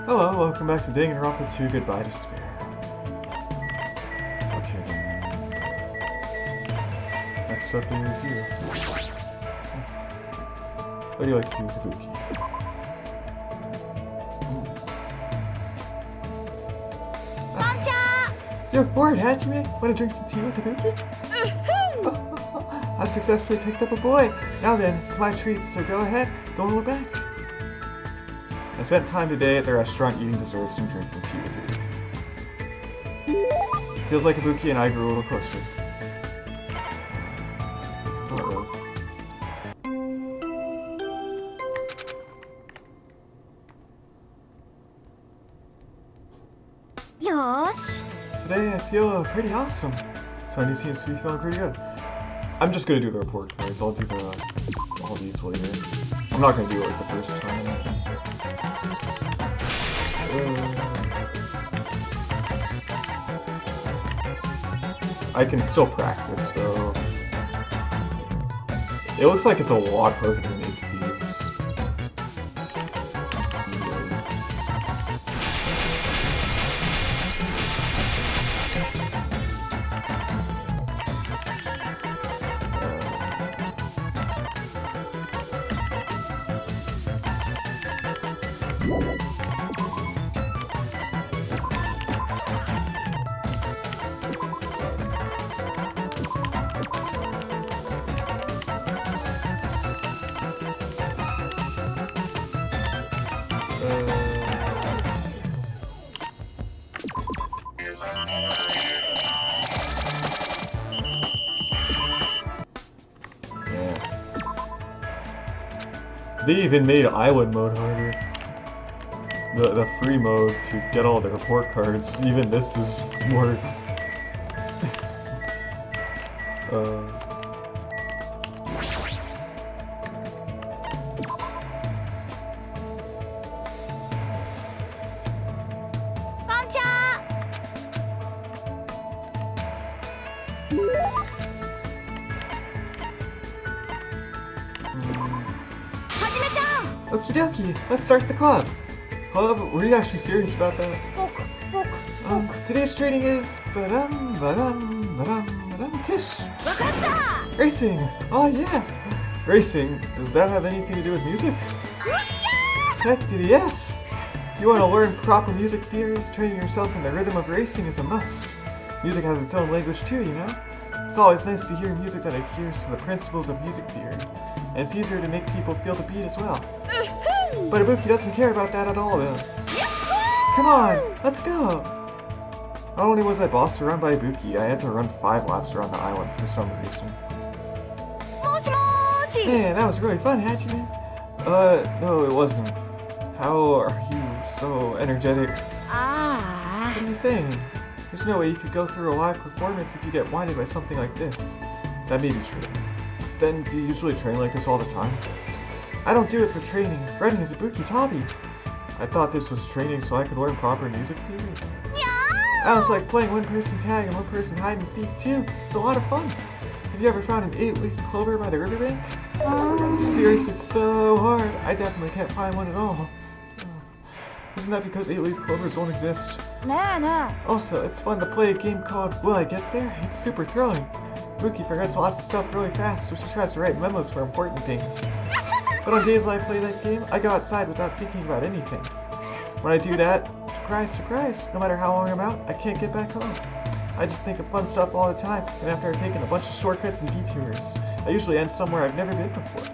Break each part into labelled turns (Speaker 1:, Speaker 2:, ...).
Speaker 1: Hello, welcome back to Danganronpa 2 Goodbye Despair. Okay then. Next up is you. What do you like to do with Kabuki? You're bored, Hajime? Want to drink some tea with Kabuki? I've successfully picked up a boy. Now then, it's my treat, so go ahead, don't look back. I spent time today at the restaurant eating desserts and drinking tea with you. Feels like Kabuki and I grew a little closer. Not really.
Speaker 2: Yosh.
Speaker 1: Today I feel pretty awesome. Sunny seems to be feeling pretty good. I'm just gonna do the report cards. I'll do all these later. I'm not gonna do it like the first time. I can still practice, so it looks like it's a lot harder to make these. They even made island mode harder. The free mode to get all the report cards. Even this is more. Okie dokie, let's start the club. Club, were you actually serious about that? Today's training is tish. Racing. Oh yeah. Racing. Does that have anything to do with music? Heck yes. If you want to learn proper music theory, training yourself in the rhythm of racing is a must. Music has its own language too, you know? It's always nice to hear music that adheres to the principles of music theory. And it's easier to make people feel the beat as well. But Ibuki doesn't care about that at all, though. Come on, let's go! Not only was I bossed around by Ibuki, I had to run 5 laps around the island for some reason. Man, that was really fun, Hajime. No, it wasn't. How are you so energetic? What are you saying? There's no way you could go through a live performance if you get blinded by something like this. That may be true. Then, do you usually train like this all the time? I don't do it for training. Running is Ibuki's hobby. I thought this was training so I could learn proper music theory. I was like playing one-person tag and one-person hide-and-seek too. It's a lot of fun. Have you ever found an 8-leaf clover by the riverbank? Seriously, so hard. I definitely can't find one at all. Isn't that because 8-leaf clovers don't exist? Also, it's fun to play a game called Will I Get There? It's super thrilling. Ibuki forgets lots of stuff really fast, so she tries to write memos for important things. But on days when I play that game, I go outside without thinking about anything. When I do that, surprise, surprise, no matter how long I'm out, I can't get back home. I just think of fun stuff all the time, and after I've taken a bunch of shortcuts and detours, I usually end somewhere I've never been before.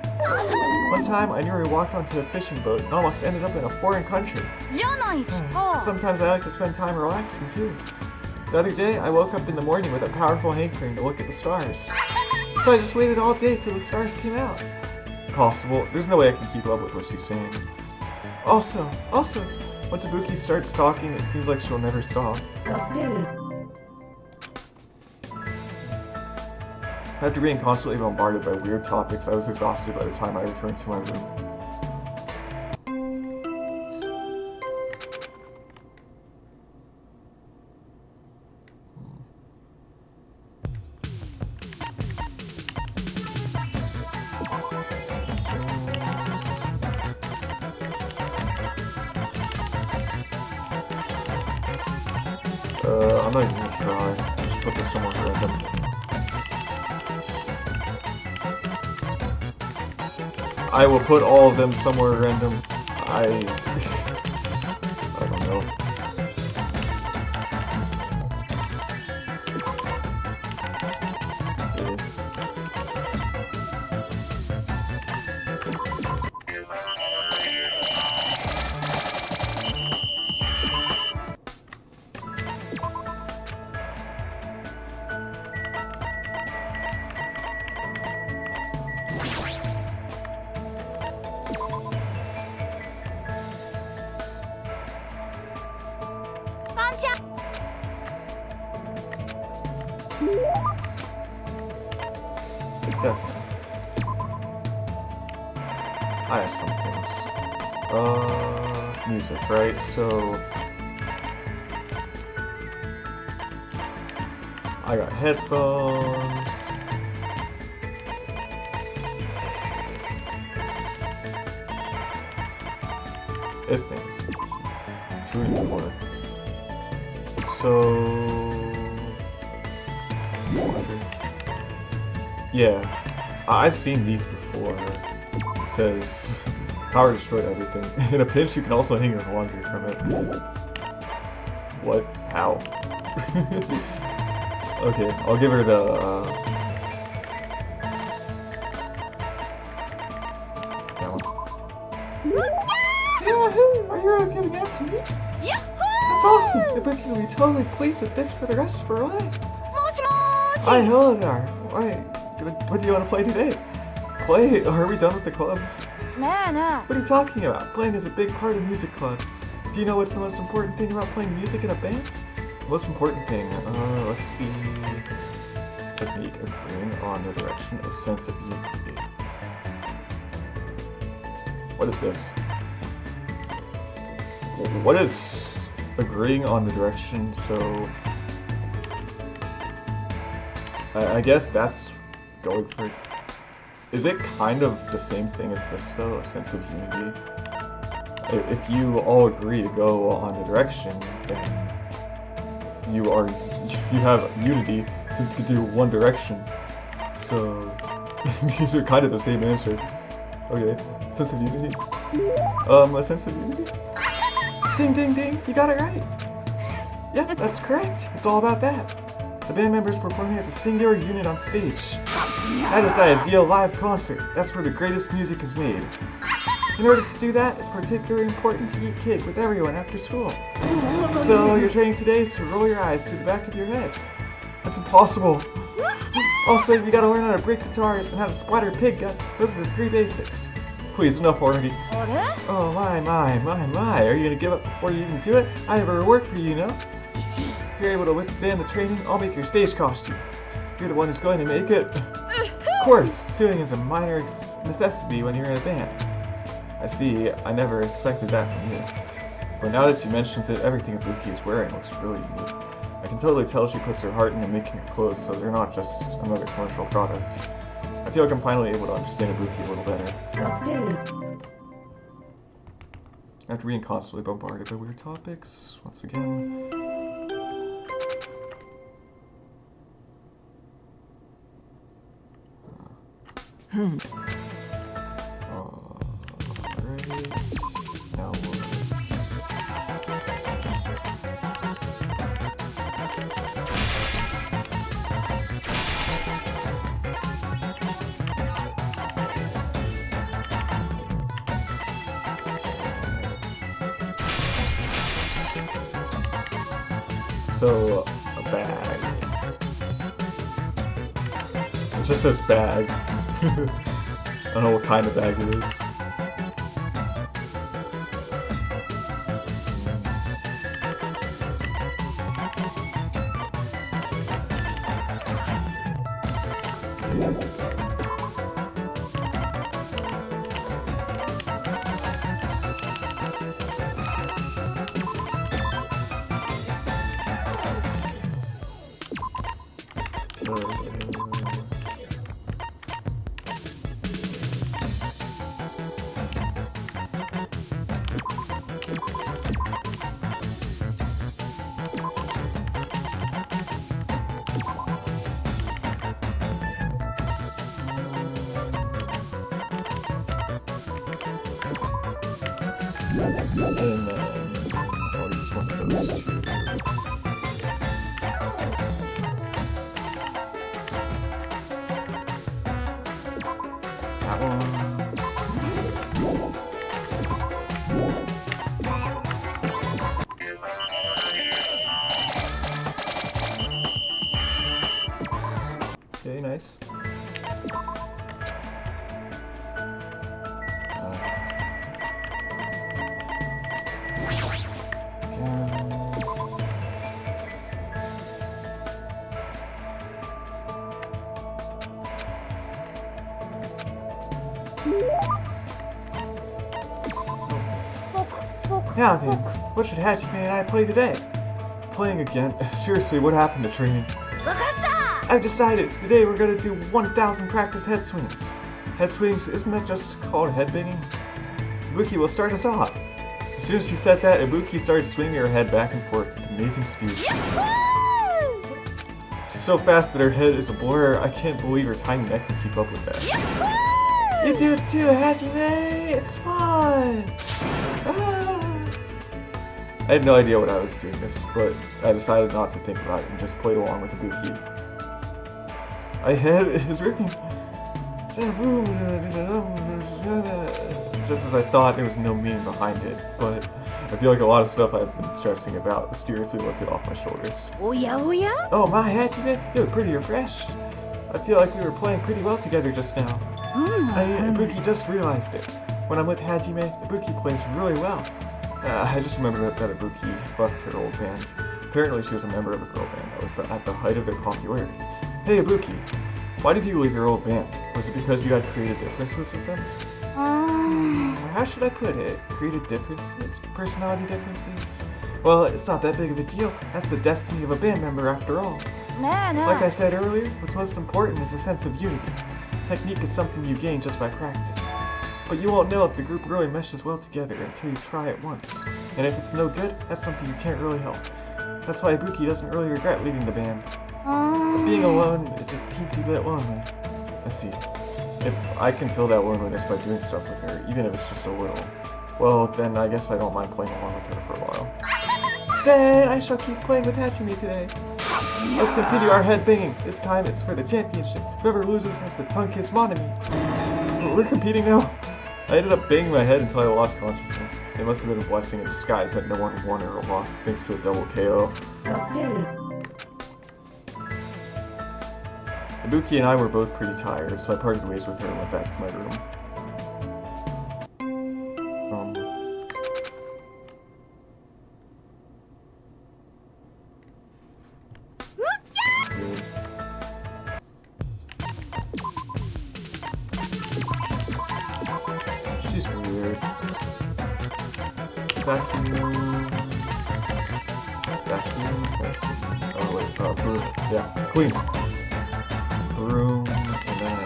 Speaker 1: One time, I nearly walked onto a fishing boat and almost ended up in a foreign country. Sometimes I like to spend time relaxing too. The other day, I woke up in the morning with a powerful hankering to look at the stars. So I just waited all day till the stars came out. Impossible. There's no way I can keep up with what she's saying. Also, once Ibuki starts talking, it seems like she'll never stop. After being constantly bombarded by weird topics, I was exhausted by the time I returned to my room. I'm not even gonna try. Just put this somewhere random. I will put all of them somewhere random. I don't know. I have some things. Music, right? So I got headphones. This thing. 2 and 4. So yeah, I've seen these before. It says power destroy everything. In a pinch, you can also hang your laundry from it. What? How? Okay, I'll give her the. That one. Yahoo! Are you really giving out to me? That's awesome! The book will be totally pleased with this for the rest of her life. Hi, hello there. What do you want to play today? Play? Are we done with the club? What are you talking about? Playing is a big part of music clubs. Do you know what's the most important thing about playing music in a band? The most important thing, let's see. Technique, agreeing on the direction, a sense of unity. What is this? What is agreeing on the direction? So I guess that's going for. Is it kind of the same thing as this though? A sense of unity. If you all agree to go on the direction, then you have unity to do one direction. So these are kind of the same answer. Okay, sense of unity. A sense of unity. Ding ding ding! You got it right. Yep, that's correct. It's all about that. The band members performing as a singular unit on stage. That is the ideal live concert. That's where the greatest music is made. In order to do that, it's particularly important to eat cake with everyone after school. So your training today is to roll your eyes to the back of your head. That's impossible. Also, you gotta learn how to break guitars and how to splatter pig guts. Those are the 3 basics. Please, enough already. Oh my. Are you gonna give up before you even do it? I have a reward for you, you know? If you're able to withstand the training, I'll make your stage costume. You're the one who's going to make it. Of course, sewing is a minor necessity when you're in a band. I see, I never expected that from you. But now that you mentioned it, everything Ibuki is wearing looks really unique. I can totally tell she puts her heart into making her clothes, so they're not just another commercial product. I feel like I'm finally able to understand Ibuki a little better. After being constantly bombarded by weird topics, once again. Alright. Now so, a bag. It just says bag. I don't know what kind of bag it is. And then I'll use one of those two. That one. Okay, nice. Now then, what should Hajime and I play today? Playing again? Seriously, what happened to training? I've decided, today we're gonna do 1,000 practice head swings. Head swings, isn't that just called headbanging? Ibuki will start us off. As soon as she said that, Ibuki started swinging her head back and forth with amazing speed. She's so fast that her head is a blur, I can't believe her tiny neck can keep up with that. You do it too, Hajime! It's fun! Ah. I had no idea what I was doing this, but I decided not to think about it and just played along with Ibuki. My head is ripping. Just as I thought, there was no meaning behind it, but I feel like a lot of stuff I've been stressing about mysteriously lifted off my shoulders. Oh my, Hajime, you look pretty refreshed. I feel like we were playing pretty well together just now. Ibuki just realized it. When I'm with Hajime, Ibuki plays really well. I just remembered that Ibuki left her old band. Apparently she was a member of a girl band that was at the height of their popularity. Hey Ibuki, why did you leave your old band? Was it because you had creative differences with them? How should I put it? Creative differences? Personality differences? Well, it's not that big of a deal. That's the destiny of a band member after all. Like I said earlier, what's most important is a sense of unity. Technique is something you gain just by practice. But you won't know if the group really meshes well together until you try it once. And if it's no good, that's something you can't really help. That's why Ibuki doesn't really regret leaving the band. But being alone is a teensy bit lonely. Let's see. If I can feel that loneliness by doing stuff with her, even if it's just a little, well, then I guess I don't mind playing along with her for a while. Then I shall keep playing with Hajime today. Let's continue our head banging. This time it's for the championship. Whoever loses has to tongue kiss Monomi. We're competing now. I ended up banging my head until I lost consciousness. It must have been a blessing in disguise that no one won or lost thanks to a double KO. Ibuki and I were both pretty tired, so I parted ways with her and went back to my room. She's weird. Vacuum. Oh wait, broom. Yeah, clean. Broom, and then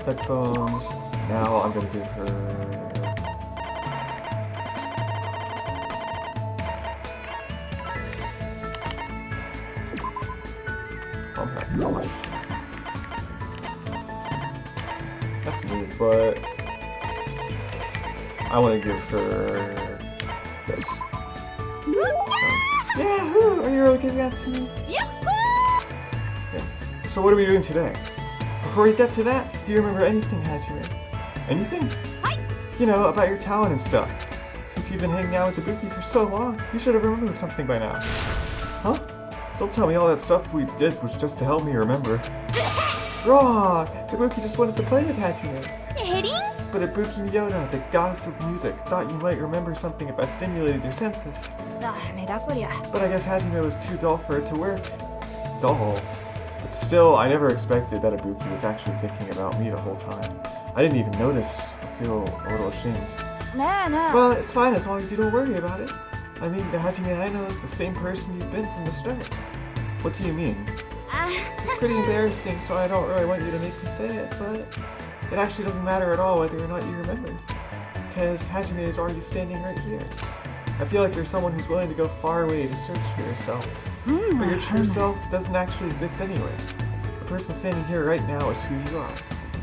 Speaker 1: headphones. Now I'm gonna give her gosh. That's me, but I want to give her this. Yahoo! Are you really giving that to me? Yeah. So what are we doing today? Before we get to that, do you remember anything, Hajime? Anything? You know, about your talent and stuff. Since you've been hanging out with Ibuki for so long, you should have remembered something by now. Huh? Don't tell me all that stuff we did was just to help me remember. Wrong! Ibuki just wanted to play with Hajime. But Ibuki Miyoda, the goddess of music, thought you might remember something if I stimulated your senses. But I guess Hajime was too dull for it to work. Dull? But still, I never expected that Ibuki was actually thinking about me the whole time. I didn't even notice. I feel a little ashamed. Well, it's fine as long as you don't worry about it. I mean, the Hajime I know is the same person you've been from the start. What do you mean? It's pretty embarrassing, so I don't really want you to make me say it, but it actually doesn't matter at all whether or not you remember. Because Hajime is already standing right here. I feel like you're someone who's willing to go far away to search for yourself. But your true self doesn't actually exist anyway. The person standing here right now is who you are.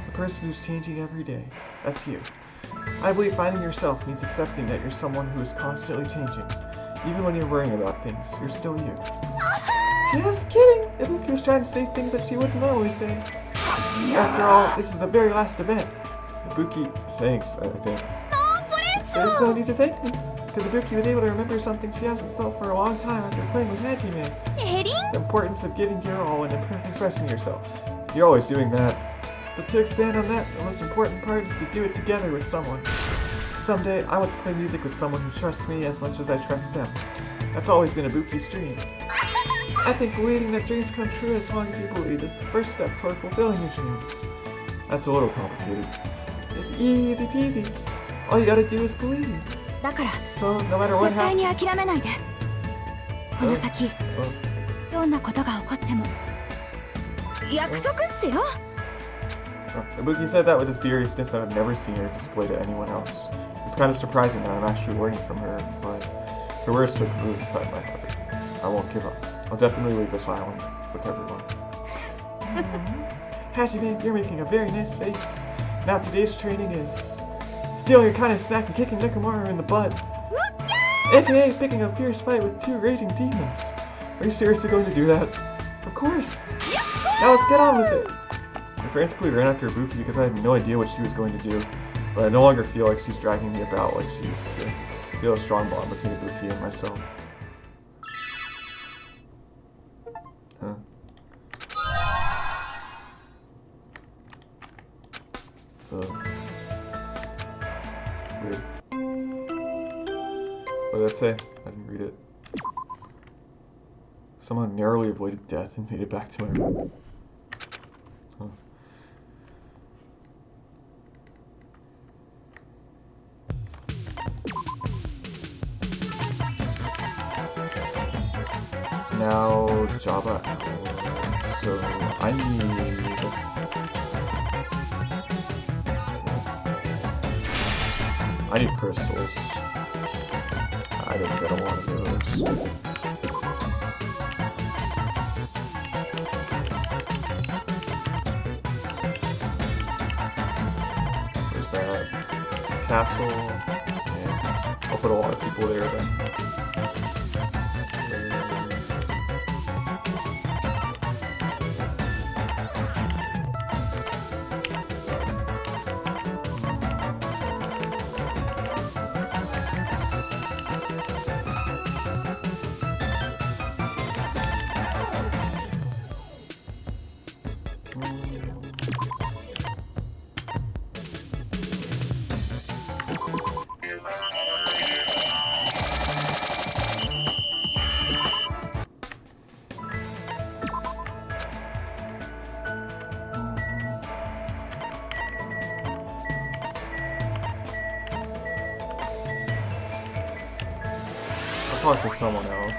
Speaker 1: The person who's changing every day. That's you. I believe finding yourself means accepting that you're someone who is constantly changing. Even when you're worrying about things, you're still you. Just kidding! Ibuki was trying to say things that she wouldn't normally say. After all, this is the very last event. Ibuki, thanks, I think. There's no need to thank me, because Ibuki was able to remember something she hasn't felt for a long time after playing with Hajime. The importance of giving your all and expressing yourself. You're always doing that. But to expand on that, the most important part is to do it together with someone. Someday, I want to play music with someone who trusts me as much as I trust them. That's always been Ibuki's dream. I think believing that dreams come true as long as you believe is the first step toward fulfilling your dreams. That's a little complicated. It's easy peasy. All you gotta do is believe. So, no matter what happens... Ibuki said that with a seriousness that I've never seen her display to anyone else. It's kind of surprising that I'm actually learning from her, but her words took root inside my heart. I won't give up. I'll definitely leave this island with everyone. Hajime, you're making a very nice face. Now today's training is stealing your kind of snack and kicking Nekomaru in the butt. AKA picking a fierce fight with 2 raging demons. Are you seriously going to do that? Of course. Now let's get on with it. I frantically ran after Ibuki because I had no idea what she was going to do, but I no longer feel like she's dragging me about like she used to. I feel a strong bond between Ibuki and myself. Huh. Weird. What did that say? I didn't read it. Somehow narrowly avoided death and made it back to my room. Huh. Now Java hour. So I need crystals. I didn't get a lot of those. There's that castle. Yeah. I'll put a lot of people there then. Talk to someone else.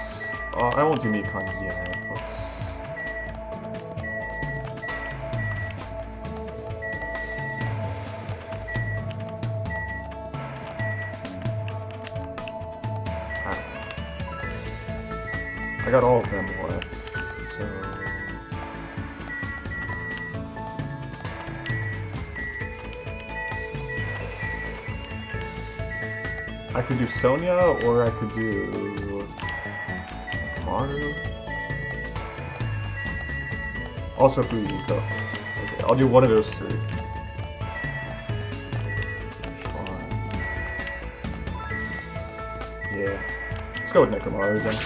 Speaker 1: I won't do Mikon yet. I got all of them left, so... I could do Sonia, or I could do... Maru? Also Fuyuko. Okay, I'll do one of those 3. Yeah. Let's go with Nekomaru then.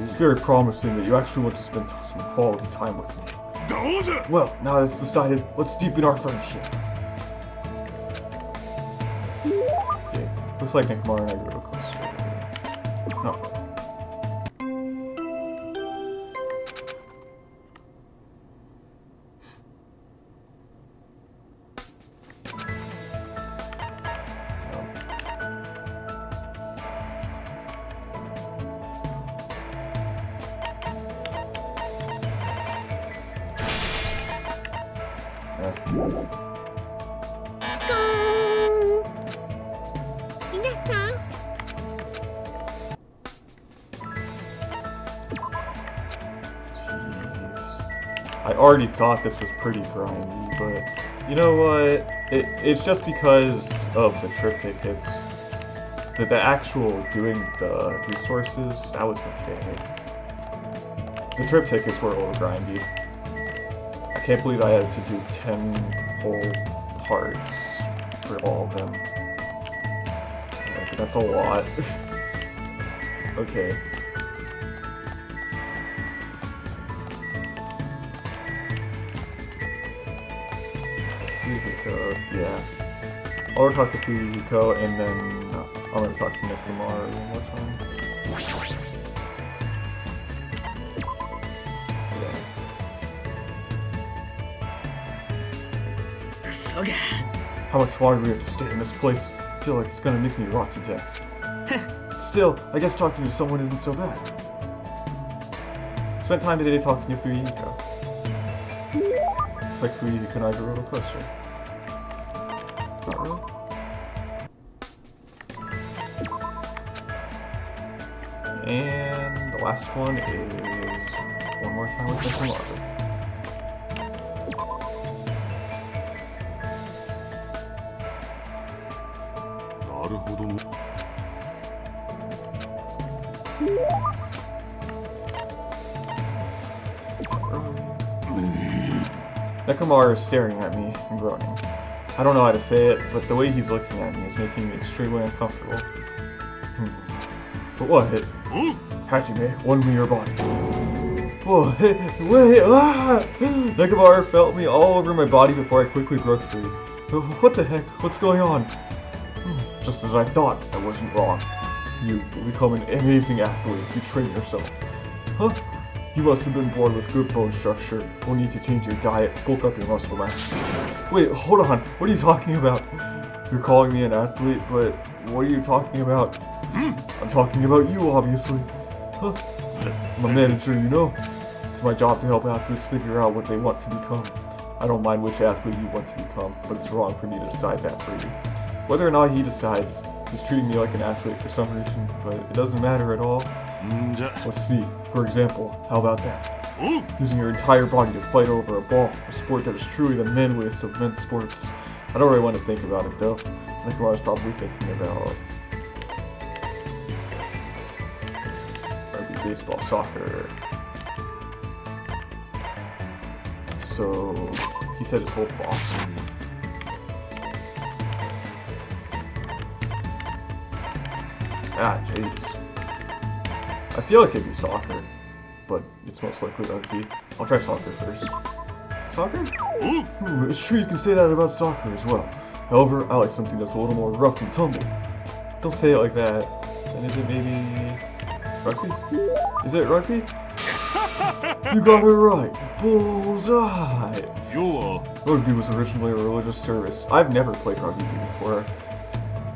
Speaker 1: It's very promising that you actually want to spend some quality time with me. Well, now that's decided, let's deepen our friendship. Yeah, Looks like Nekomar and I go closer. No. I already thought this was pretty grindy, but you know what? It's just because of the trip tickets. The actual doing the resources, that was okay. The trip tickets were a little grindy. I can't believe I had to do 10 whole parts for all of them. Yeah, that's a lot. Okay. Yeah. I'll talk to Fuyuhiko and then I'm gonna talk to Nekomar one more time. Yeah. How much longer do we have to stay in this place? I feel like it's gonna make me rot to death. Still, I guess talking to someone isn't so bad. Spent time today talking to Fuyuhiko. Looks like Fuyuhiko and I go a little closer. Not really. And the last one is one more time with Mecha-Monomi. Nekomar is staring at me and groaning. I don't know how to say it, but the way he's looking at me is making me extremely uncomfortable. But what? Hajime, lend me your body. Whoa, wait, ah! Nekomar felt me all over my body before I quickly broke free. What the heck? What's going on? Just as I thought, I wasn't wrong. You will become an amazing athlete if you train yourself. Huh? You must have been born with good bone structure. We'll need to change your diet, bulk up your muscle mass. Wait, hold on. What are you talking about? You're calling me an athlete, but what are you talking about? I'm talking about you, obviously. Huh? I'm a manager, you know. It's my job to help athletes figure out what they want to become. I don't mind which athlete you want to become, but it's wrong for me to decide that for you. Whether or not he decides, he's treating me like an athlete for some reason, but it doesn't matter at all. Let's see. For example, how about that? Using your entire body to fight over a ball, a sport that is truly the manliest of men's sports. I don't really want to think about it though. I think I was probably thinking about rugby, baseball, soccer. So he said his whole Boston. Ah, jeez. I feel like it'd be soccer, but it's most likely rugby. I'll try soccer first. Soccer? It's true you can say that about soccer as well. However, I like something that's a little more rough and tumble. Don't say it like that. Then is it maybe rugby? Is it rugby? You got it right. Bullseye. Rugby was originally a religious service. I've never played rugby before.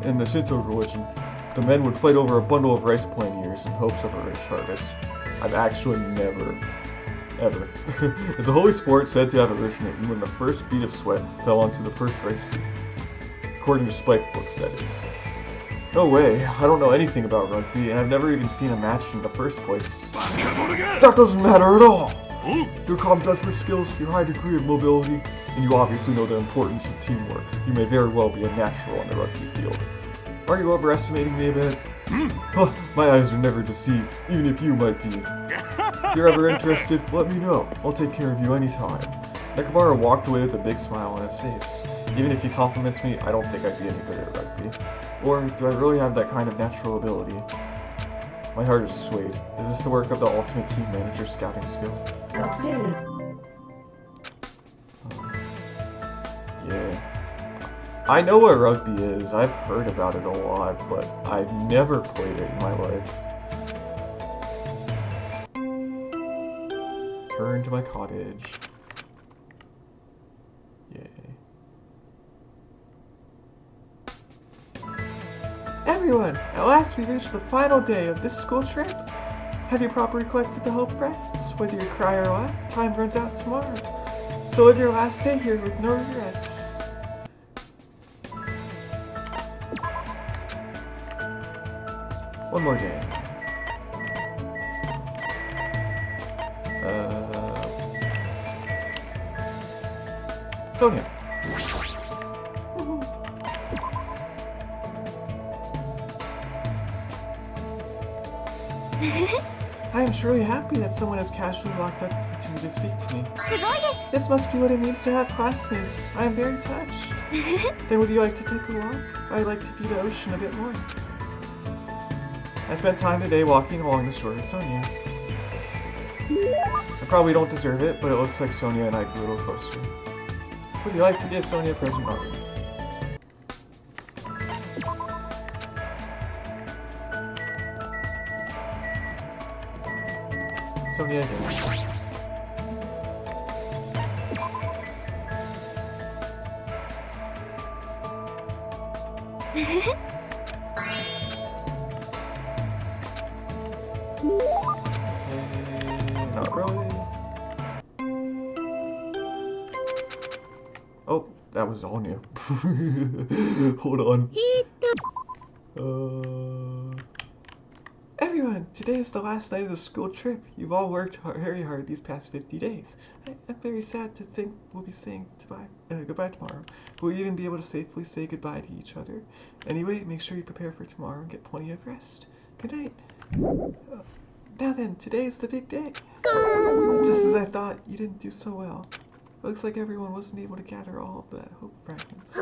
Speaker 1: In the Shinto religion, the men would fight over a bundle of rice plant ears in hopes of a rich harvest. I've actually never, ever. It's a holy sport said to have originated when the first bead of sweat fell onto the first rice seed. According to spike books, that is. No way, I don't know anything about rugby, and I've never even seen a match in the first place. That doesn't matter at all! Your calm judgment skills, your high degree of mobility, and you obviously know the importance of teamwork. You may very well be a natural on the rugby field. Are you overestimating me a bit? Huh, my eyes are never deceived, even if you might be. If you're ever interested, let me know. I'll take care of you anytime. Nekomar walked away with a big smile on his face. Even if he compliments me, I don't think I'd be any good at rugby. Or do I really have that kind of natural ability? My heart is swayed. Is this the work of the ultimate team manager scouting skill? Yeah. I know what rugby is. I've heard about it a lot, but I've never played it in my life. Turn to my cottage. Yay. Everyone! At last we reached the final day of this school trip. Have you properly collected the hope fragments? Whether you cry or laugh, time runs out tomorrow. So live your last day here with no regrets. One more day. Sonia. I am surely happy that someone has casually walked up to me to speak to me. This must be what it means to have classmates. I am very touched. Then would you like to take a walk? I'd like to view the ocean a bit more. I spent time today walking along the shore with Sonia. I probably don't deserve it, but it looks like Sonia and I grew a little closer. Would you like to give Sonia a present, Robin? Sonia again. Not really. Oh, that was all new. Hold on. Everyone, today is the last night of the school trip. You've all worked very hard these past 50 days. I'm very sad to think we'll be saying goodbye tomorrow. We'll even be able to safely say goodbye to each other. Anyway, make sure you prepare for tomorrow and get plenty of rest. Good night. Now then, today is the big day. Just as I thought, you didn't do so well. Looks like everyone wasn't able to gather all of that hope fragments.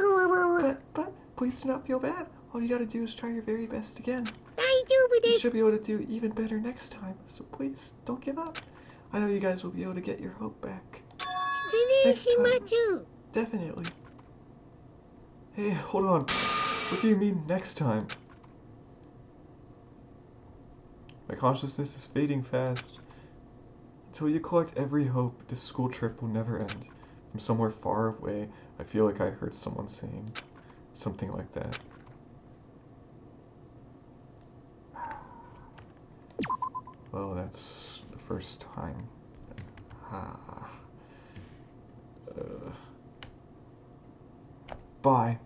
Speaker 1: But please do not feel bad. All you gotta do is try your very best again. You should be able to do even better next time, so please, don't give up. I know you guys will be able to get your hope back. Next time. Definitely. Hey, hold on. What do you mean, next time? My consciousness is fading fast. Until you collect every hope, this school trip will never end. From somewhere far away, I feel like I heard someone saying something like that. Well, that's the first time. Bye.